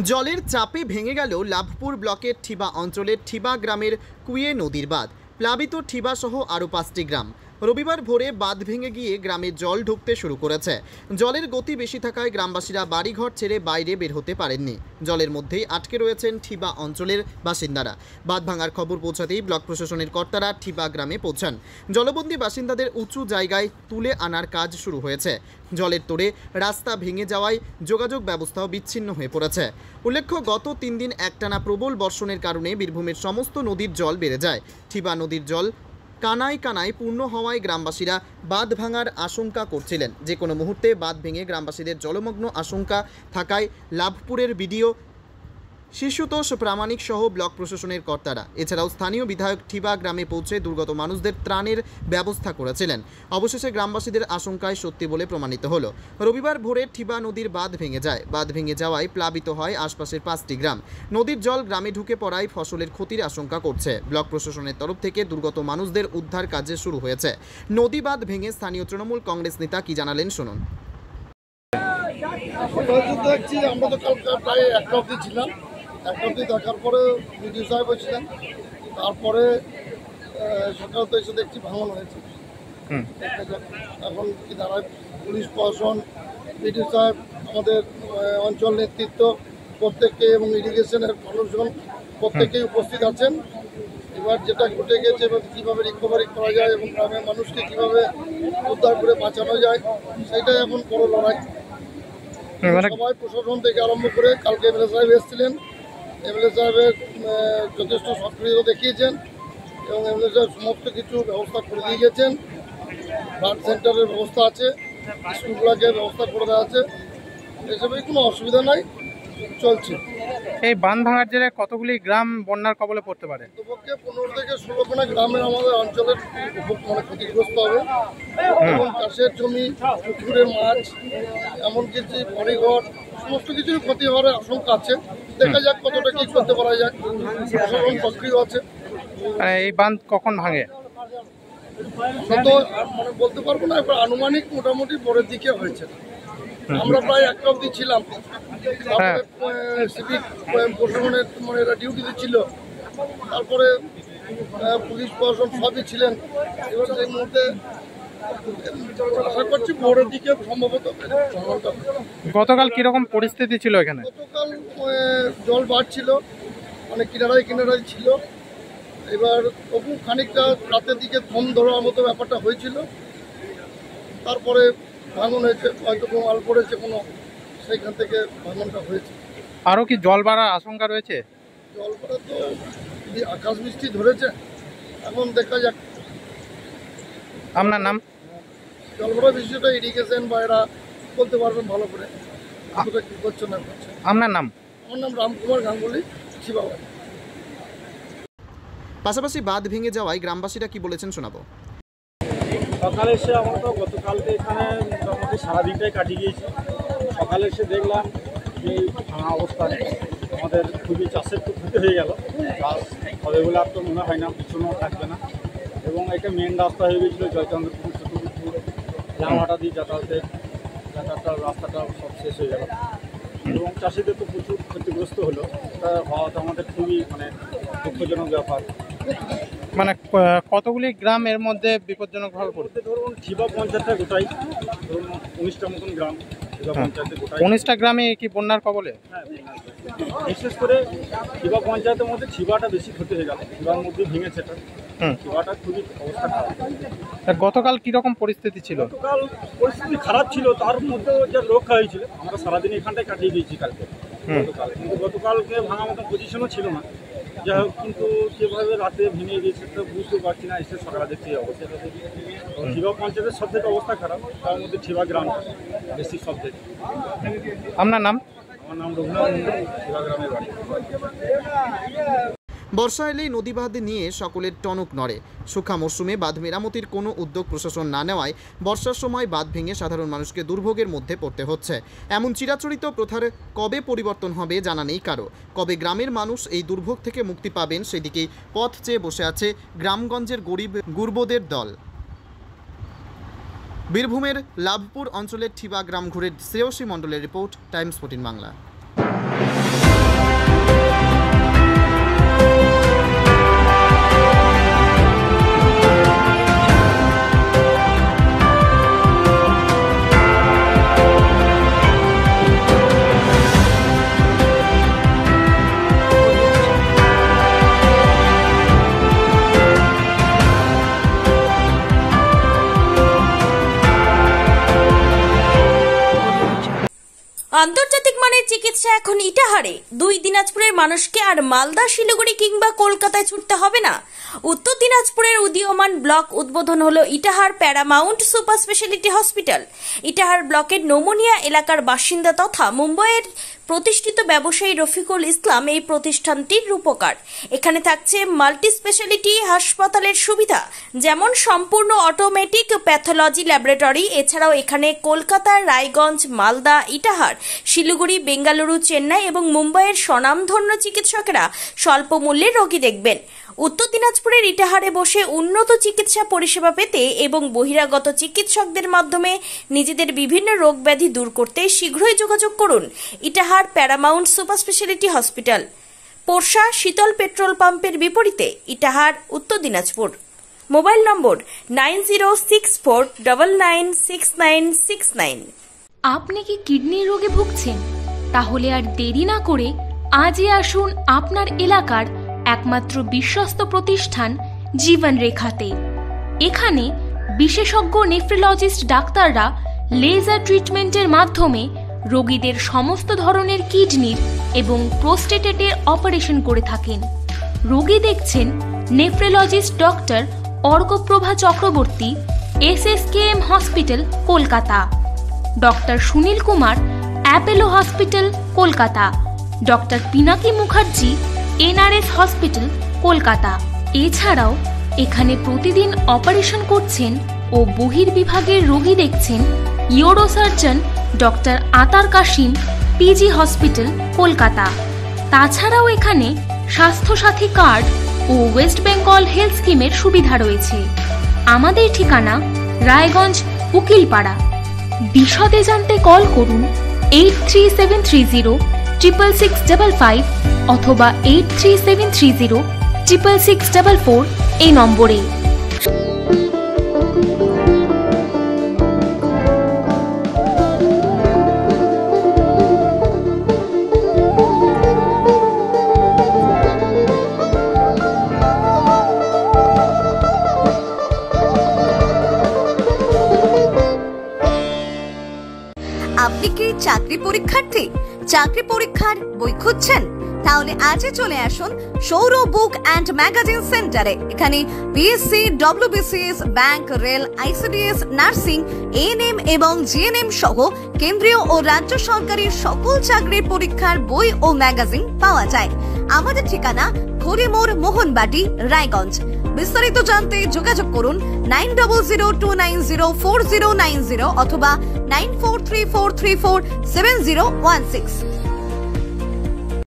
জলের চাপে ভেঙে গেল লাভপুর ব্লকের ঠিবা অঞ্চলের ঠিবা গ্রামের কুয়ে নদীর বাঁধ। প্লাবিত ঠিবা সহ আরও 5টি গ্রাম। রবিবার ভোরে বাঁধ ভেঙে গিয়ে গ্রামে জল ঢুকতে শুরু করেছে। জলের গতি বেশি থাকায় গ্রামবাসীরা বাড়িঘর ছেড়ে বাইরে বের হতে পারেননি। জলের মধ্যেই আটকে রয়েছেন ঠিবা অঞ্চলের বাসিন্দারা। বাঁধ ভাঙার খবর পৌঁছাতেই ব্লক প্রশাসনের কর্তারা ঠিবা গ্রামে পৌঁছান। জলবন্দী বাসিন্দাদের উঁচু জায়গায় তুলে আনার কাজ শুরু হয়েছে। জলের তোড়ে রাস্তা ভেঙে যাওয়ায় যোগাযোগ ব্যবস্থাও বিচ্ছিন্ন হয়ে পড়েছে। উল্লেখ্য, গত 3 দিন একটানা প্রবল বর্ষণের কারণে বীরভূমের সমস্ত নদীর জল বেড়ে যায়। ঠিবা নদীর জল কানায় কানায় পূর্ণ হওয়ায় গ্রামবাসীরা বাঁধ ভাঙার আশঙ্কা করছিলেন। যে কোনো মুহূর্তে বাঁধ ভেঙে গ্রামবাসীদের জলমগ্ন আশঙ্কা থাকায় লাভপুরের বিডিও শিশুতোষ প্রামাণিক সহ ব্লক প্রশাসনের কর্তারা এছাড়াও স্থানীয় বিধায়ক ঠিবা গ্রামে পৌঁছে দুর্গত মানুষদের ত্রাণের ব্যবস্থা করেছিলেন। অবশেষে গ্রামবাসীদের আশঙ্কায় সত্যি বলে প্রমাণিত হলো। রবিবার ভোরে ঠিবা নদীর বাঁধ ভেঙে যায়। বাঁধ ভেঙে যাওয়ায় প্লাবিত হয় আশপাশের 5টি গ্রাম। নদীর জল গ্রামে ঢুকে পড়ায় ফসলের ক্ষতির আশঙ্কা করছে। ব্লক প্রশাসনের তরফ থেকে দুর্গত মানুষদের উদ্ধার কাজে শুরু হয়েছে। নদী বাঁধ ভেঙে স্থানীয় তৃণমূল কংগ্রেস নেতা কি জানালেন শুনুন। দেখছি আমরা তো কালকে প্রায় একটা অবধি ছিলাম। একটা অবধি দেখার পরে বিডিও সাহেব ছিলেন। তারপরে সকাল তো এসে দেখছি ভাঙন হয়েছে। এখন কি দাঁড়ায় পুলিশ প্রশাসন, বিডিও সাহেব, আমাদের অঞ্চল নেতৃত্ব প্রত্যেককে এবং ইরিগেশনের মানুষজন প্রত্যেকেই উপস্থিত আছেন। এবার যেটা ঘটে গেছে এবার কীভাবে রিকভারি করা যায় এবং গ্রামের মানুষকে কীভাবে উদ্ধার করে বাঁচানো যায় সেটাই এখন বড় লড়াই। সবাই প্রশাসন থেকে আরম্ভ করে কালকে এমএলএ সাহেব এসেছিলেন। এমএলএ সাহেবের যথেষ্ট সক্রিয়তা দেখিয়েছেন এবং এমএলএ সাহেব সমস্ত কিছু ব্যবস্থা করে দিয়ে গেছেন। ব্লাড সেন্টারের ব্যবস্থা আছে, স্কুলগুলোকে ব্যবস্থা করে দেওয়া আছে, এসবেই কোনো অসুবিধা নাই, চলছে। এই বাঁধ ভাঙার জেলায় কতগুলি গ্রাম বন্যার কবলে পড়তে পারে? পক্ষে 15 থেকে 16খানা গ্রামের আমাদের অঞ্চলের ক্ষতিগ্রস্ত হবে এবং চাষের জমি, পুকুরের মাছ, এমন কিছু বাড়িঘর সমস্ত কিছুর ক্ষতি হওয়ার আশঙ্কা আছে। দেখা যাক কতটা কি করতে পারা যায়। প্রশাসন সক্রিয় আছে। এই বাঁধ কখন ভাঙে তো বলতে পারবো না, এবার আনুমানিক মোটামুটি পরের দিকে হয়েছে। আমরা প্রায় একটা অবধি ছিলাম। তারপরে সিভিক প্রশাসনের এরা ডিউটিতে ছিল, তারপরে পুলিশ প্রশাসন সবই ছিলেন। এবার সেই মুহূর্তে আশা করছি ভোরের দিকে সম্ভবত। গতকাল কিরকম পরিস্থিতি ছিল এখানে? গতকাল জল বাড়ছিল, মানে কিনারায় কিনারায় ছিল। এবার তবু খানিকটা রাতের দিকে থম ধরার মতো ব্যাপারটা হয়েছিল। তারপরে ভাঙন হয়েছে, হয়তো কোনো আল পড়েছে কোনো, সেইখান থেকে ভাঙনটা হয়েছে। আরও কি জল বাড়ার আশঙ্কা রয়েছে? জল বাড়া তো আকাশ বৃষ্টি ধরেছে, এখন দেখা যাক। আপনার নাম? জল বাড়া বিষয়টা ইরিগেশন বা এরা বলতে পারবেন ভালো করে কি করছে না করছে। আপনার নাম? আমার নাম রামকুমার গাঙ্গুলি, শিবাবা। পাশাপাশি বাঁধ ভেঙে যাওয়ায় গ্রামবাসীরা কি বলেছেন শোনাবো। সকালে এসে আমরা তো গতকালকে এখানে মোটামুটি সারাদিনটাই কাটিয়ে গিয়েছি। সকালে এসে দেখলাম যে ভাঙা অবস্থা, আমাদের খুবই চাষের তো ক্ষতি হয়ে গেল। চাষ হবে বলে আর তো মনে হয় না, পিছনেও থাকবে না। এবং এটা মেন রাস্তা হয়ে গেছিলো জয়চন্দ্রপুর, চতুর্পুর, জামাটা দিয়ে যাতায়াতের রাস্তাটা সব শেষ হয়ে গেল এবং চাষিদের তো প্রচুর ক্ষতিগ্রস্ত হলো। এটা হওয়া তো আমাদের খুবই দুঃখজনক ব্যাপার। মানে কতগুলি গ্রাম এর মধ্যে বিপজ্জনকভাবে পড়ছে? ধরুন ঠিবা পঞ্চায়েতটা গোটাই, ধরুন 19টা মতন গ্রাম। 19টা গ্রামে কি বন্যার কবলে? হ্যাঁ, বিশেষ করে ঠিবা পঞ্চায়েতের মধ্যে ঠিবাটা বেশি ক্ষতি হয়ে গেল। ঠিবার মধ্যে ভেঙেছে, ঠিবাটা খুবই অবস্থা খারাপ। গতকাল কিরকম পরিস্থিতি ছিল? গতকাল পরিস্থিতি খারাপ ছিল, তার মধ্যে যা রক্ষা হয়েছিল। আমরা সারাদিন এখানটায় কাটিয়ে দিয়েছি কালকে। গতকালকে ভাঙা মতো পজিশনও ছিল না, যাই হোক। কিন্তু যেভাবে রাতে ভেঙে গিয়েছে তো বুঝতে পারছি না, এসে সকালে দেখছি এই অবস্থা। ঠিবা পঞ্চায়েতের সব থেকে অবস্থা খারাপ, তার মধ্যে ঠিবা গ্রাম বেশি সব থেকে। আপনার নাম? আমার নাম রঘুনাথ মন্ডল, ঠিবা গ্রামের বাড়ি। বর্ষা এলেই নদী বাঁধ নিয়ে সকলের টনক নড়ে। শুষ্ক মরশুমে বাঁধ মেরামতির কোনো উদ্যোগ প্রশাসন না নেওয়ায় বর্ষার সময় বাঁধ ভেঙে সাধারণ মানুষকে দুর্ভোগের মধ্যে পড়তে হচ্ছে। এমন চিরাচরিত প্রথার কবে পরিবর্তন হবে জানা নেই কারো। কবে গ্রামের মানুষ এই দুর্ভোগ থেকে মুক্তি পাবেন সেদিকেই পথ চেয়ে বসে আছে গ্রামগঞ্জের গরিব গুরবদের দল। বীরভূমের লাভপুর অঞ্চলের ঠিবা গ্রাম ঘুরে শ্রেয়সী মণ্ডলের রিপোর্ট, টাইমস 14 বাংলা। চিকিৎসা এখন ইটাহারে। 2 দিনাজপুরের মানুষকে আর মালদা, শিলিগুড়ি কিংবা কলকাতায় ছুটতে হবে না। উত্তর দিনাজপুরের উদীয়মান ব্লক উদ্বোধন হলো Itahar Paramount super speciality hospital. Itahar ব্লকের নোমনিয়া এলাকার বাসিন্দা তথা মুম্বাইয়ের প্রতিষ্ঠিত ব্যবসায়ী রফিকুল ইসলাম এই প্রতিষ্ঠানটির রূপকার। এখানে থাকছে মাল্টি স্পেশালিটি হাসপাতালের সুবিধা, যেমন সম্পূর্ণ অটোমেটিক প্যাথোলজি ল্যাবরেটরি। এছাড়াও এখানে কলকাতা, রায়গঞ্জ, মালদা, ইটাহার, শিলিগুড়ি, বেঙ্গালুরু, চেন্নাই এবং মুম্বাইয়ের স্বনামধন্য চিকিৎসকেরা স্বল্প মূল্যে রোগী দেখবেন। উত্তর দিনাজপুরের ইটাহারে বসে উন্নত চিকিৎসা পরিষেবা পেতে এবং বহিরাগত চিকিৎসকদের মাধ্যমে নিজেদের বিভিন্ন রোগ ব্যাধি দূর করতে শীঘ্রই যোগাযোগ করুন Itahar Paramount super speciality hospital, Porsha Sheetal petrol পাম্পের বিপরীতে, ইটাহার, উত্তর দিনাজপুর। মোবাইল নম্বর 9064996969। আপনি কি কিডনি রোগে ভুগছেন? তাহলে আর দেরি না করে আজই আসুন আপনার এলাকার একমাত্র বিশ্বস্ত প্রতিষ্ঠান জীবন রেখাতে। এখানে বিশেষজ্ঞ নেফ্রোলজিস্ট ডাক্তাররা লেজার ট্রিটমেন্টের মাধ্যমে রোগীদের সমস্ত ধরনের কিডনির এবং প্রোস্টেটের অপারেশন করে থাকেন। রোগী দেখছেন nephrologist doctor Arkaprabha Chakraborty, SSKM hospital, Kolkata. Doctor Sunil Kumar, Apollo hospital, Kolkata. Doctor Pinaki Mukherjee, NRS hospital, Kolkata. এছাড়াও এখানে প্রতিদিন অপারেশন করছেন ও বহির্বিভাগের রোগী দেখছেন ইউরোসার্জন ডক্টর আতার কাশিম, PG হসপিটাল, কলকাতা। তাছাড়াও এখানে স্বাস্থ্যসাথী কার্ড ও ওয়েস্ট বেঙ্গল হেলথ স্কিমের সুবিধা রয়েছে। আমাদের ঠিকানা রায়গঞ্জ, উকিলপাড়া। বিশদে জানতে কল করুন 8373066655 অথবা 8373066644 এই নম্বরে। আপনি কি চাকরি পরীক্ষার্থী? চাকরি পরীক্ষার বই খুঁজছেন? তাহলে আজই চলে আসুন সৌরভ বুক অ্যান্ড ম্যাগাজিন সেন্টারে। এখানে BSc, WBCS, bank, rail, ICDS, nursing, ANM এবং GNM সহ কেন্দ্রীয় ও রাজ্য সরকারের সকল চাকরির পরীক্ষার বই ও ম্যাগাজিন পাওয়া যায়। আমাদের ঠিকানা খড়িমোড়, মোহনবাটি, রায়গঞ্জ। বিস্তারিত জানতে যোগাযোগ করুন 9002904090 অথবা 9434347016।